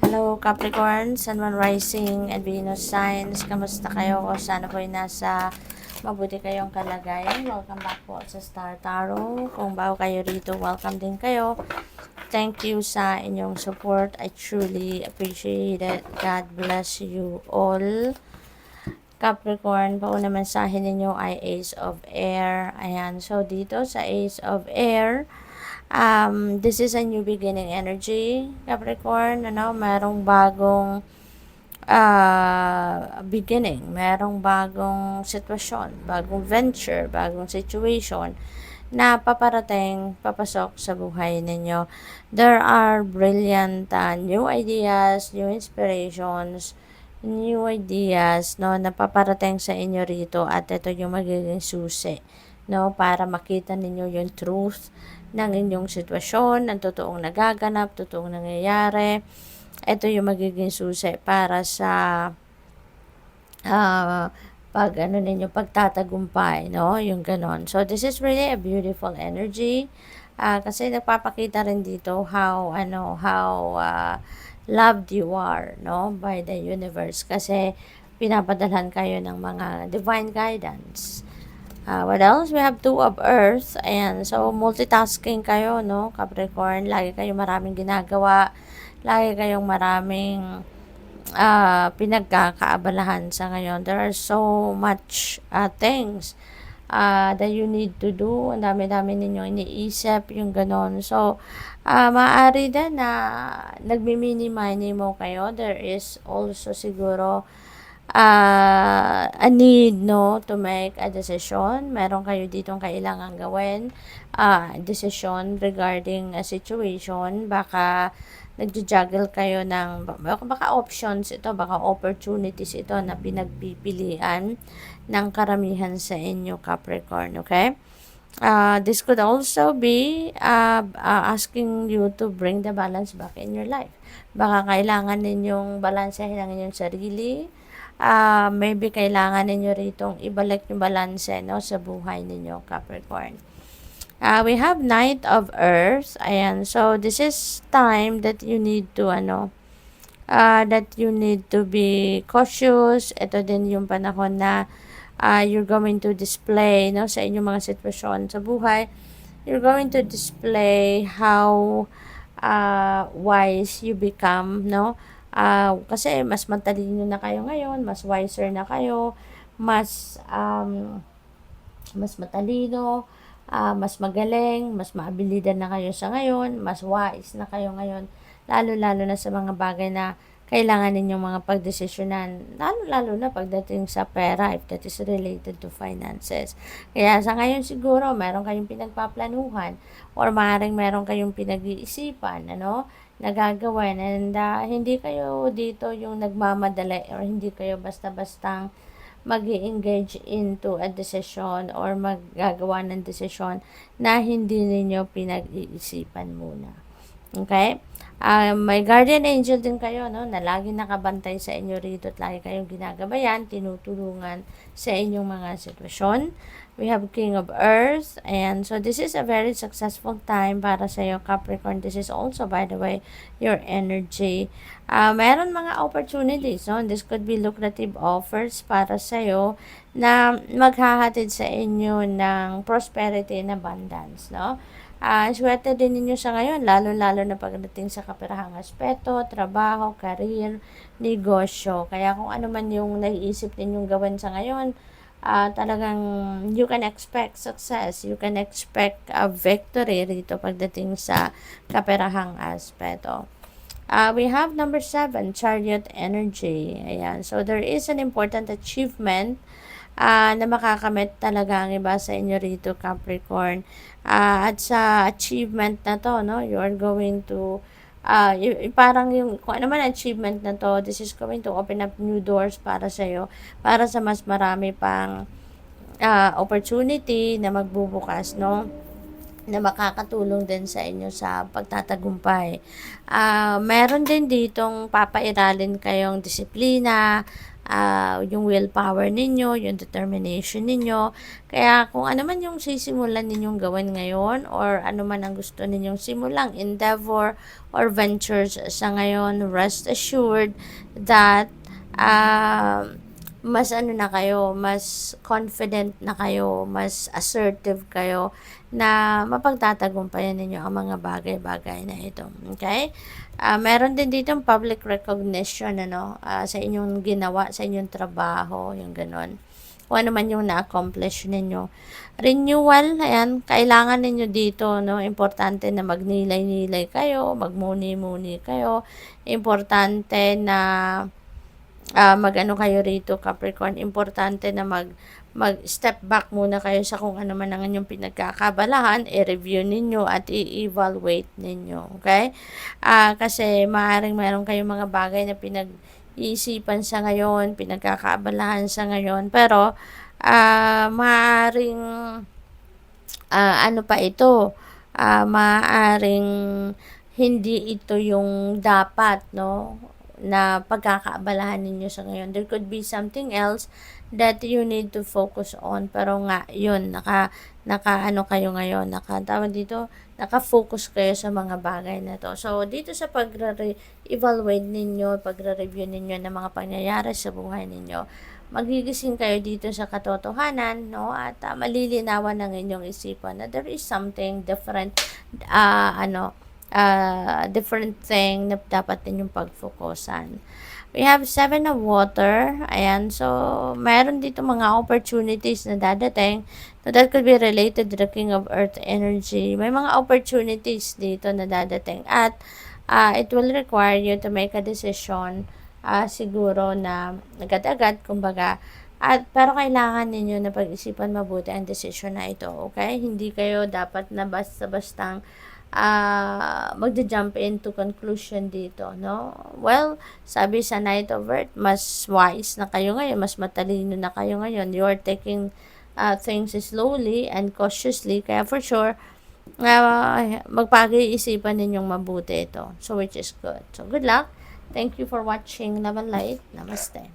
Hello Capricorn, Sun, Moon, Rising, and Venus signs. Kamusta kayo? O sana po'y nasa mabuti kayong kalagayan. Welcome back po sa Star Tarot. Kung bago kayo rito, welcome din kayo. Thank you sa inyong support. I truly appreciate it. God bless you all. Capricorn, pauna mensahe ninyo ay Ace of Air. Ayan, so dito sa Ace of Air, this is a new beginning energy, Capricorn. Merong bagong beginning, merong bagong sitwasyon, bagong venture, bagong situation na papasok sa buhay ninyo. There are brilliant new ideas, new inspirations, new ideas, no, na paparating sa inyo rito, at ito yung magiging susi, no, para makita ninyo yung truth ng inyong sitwasyon, ng totoong nagaganap, totoong nangyayari. Ito yung magiging susi para sa pagtatagumpay, no, yung ganon. So this is really a beautiful energy, kasi nagpapakita rin dito how loved you are, no, by the universe, kasi pinapadalhan kayo ng mga divine guidance. What else? We have Two of Earth. Ayan. So, multitasking kayo, no, Capricorn. Lagi kayong maraming ginagawa. Lagi kayong maraming pinagkakaabalahan sa ngayon. There are so much things that you need to do. Ang dami-dami ninyo iniisip, yung ganon. So, maaari din na nagmimini-mini mo kayo. There is also siguro a need, no, to make a decision. Meron kayo ditong kailangan gawin, decision regarding a situation. Baka nagja-juggle kayo ng, baka options ito, baka opportunities ito na pinagpipilian ng karamihan sa inyo, Capricorn, okay? This could also be asking you to bring the balance back in your life. Baka kailangan ninyong balansehin ang inyong sarili. Maybe kailangan ninyo ritong ibalik yung balanse, no, sa buhay ninyo, Capricorn. We have Knight of Earth. Ayan. So, this is time that you need to, be cautious. Ito din yung panahon na you're going to display, no, sa inyong mga sitwasyon sa buhay. You're going to display how wise you become, no? Kasi mas matalino na kayo ngayon, mas wiser na kayo, mas matalino, mas magaling, mas maabilidad na kayo sa ngayon, mas wise na kayo ngayon, lalo-lalo na sa mga bagay na kailangan ninyong mga pagdesisyonan, lalo-lalo na pagdating sa pera, if that is related to finances. Kaya sa ngayon siguro, meron kayong pinagpaplanuhan, or maaaring meron kayong pinag-iisipan, nagagawin, and hindi kayo dito yung nagmamadali, or hindi kayo basta-bastang mag-engage into a decision or maggagawa ng decision na hindi ninyo pinag-iisipan muna. Okay? May guardian angel din kayo, no, na lagi nakabantay sa inyo rito at lagi kayong ginagabayan, tinutulungan sa inyong mga sitwasyon. We have King of Earth, and so this is a very successful time para sa iyo, Capricorn. This is also, by the way, your energy. Meron mga opportunities, no? This could be lucrative offers para sa iyo na maghahatid sa inyo ng prosperity and abundance, no? Swerte din ninyo sa ngayon, lalo-lalo na pagdating sa kapirahang aspeto, trabaho, career, negosyo. Kaya kung ano man yung naiisip ninyong gawin sa ngayon, talagang you can expect success, you can expect a victory rito pagdating sa kapirahang aspeto. We have number 7, Chariot energy. Ayan. So, there is an important achievement na makakamit talaga ang iba sa inyo rito, Capricorn. At sa achievement na to, no, you are going to parang yung kung ano man achievement na to, this is going to open up new doors para sa iyo, para sa mas marami pang opportunity na magbubukas, no, na makakatulong din sa inyo sa pagtatagumpay. Meron din ditong papairalin kayong disiplina, yung willpower ninyo, yung determination ninyo. Kaya kung ano man yung sisimulan ninyong gawin ngayon or ano man ang gusto ninyong simulang endeavor or ventures sa ngayon, rest assured that mas ano na kayo, mas confident na kayo, mas assertive kayo na mapagtatagumpayan ninyo ang mga bagay-bagay na ito. Okay? Meron din dito public recognition sa inyong ginawa, sa inyong trabaho, yung ganon. Kung ano man yung na-accomplish ninyo. Renewal, ayan, kailangan ninyo dito, no? Importante na magnilay-nilay kayo, magmuni-muni kayo. Importante na mag-ano kayo rito, Capricorn, importante na mag-step back muna kayo sa kung ano man ang inyong pinagkakabalahan, i-review ninyo at i-evaluate ninyo, okay? Kasi maaaring meron kayong mga bagay na pinag-iisipan sa ngayon, pinagkakabalahan sa ngayon, pero maaaring ano pa ito, maaaring hindi ito yung dapat, no, na pagkakaabalahan ninyo sa ngayon. There could be something else that you need to focus on. Pero nga, yun, ano kayo ngayon, tawag dito, naka-focus kayo sa mga bagay na to. So, dito sa pagre-evaluate ninyo, pagre-review ninyo ng mga pangyayari sa buhay ninyo, magigising kayo dito sa katotohanan, no? At malilinawan ng inyong isipan na there is something different, different thing na dapat ninyong pagfokusan. We have 7 of water. Ayan. So, mayroon dito mga opportunities na dadating. So, that could be related to the King of Earth energy. May mga opportunities dito na dadating. At it will require you to make a decision siguro na agad-agad, kumbaga. Pero kailangan ninyo na pag-isipan mabuti ang decision na ito. Okay? Hindi kayo dapat na basta-bastang magja-jump into conclusion dito, no? Well, sabi sa Knight of Earth, mas wise na kayo ngayon, mas matalino na kayo ngayon. You are taking things slowly and cautiously, kaya for sure, magpag-iisipan ninyong mabuti ito. So, which is good. So, good luck. Thank you for watching Love and Light. Namaste.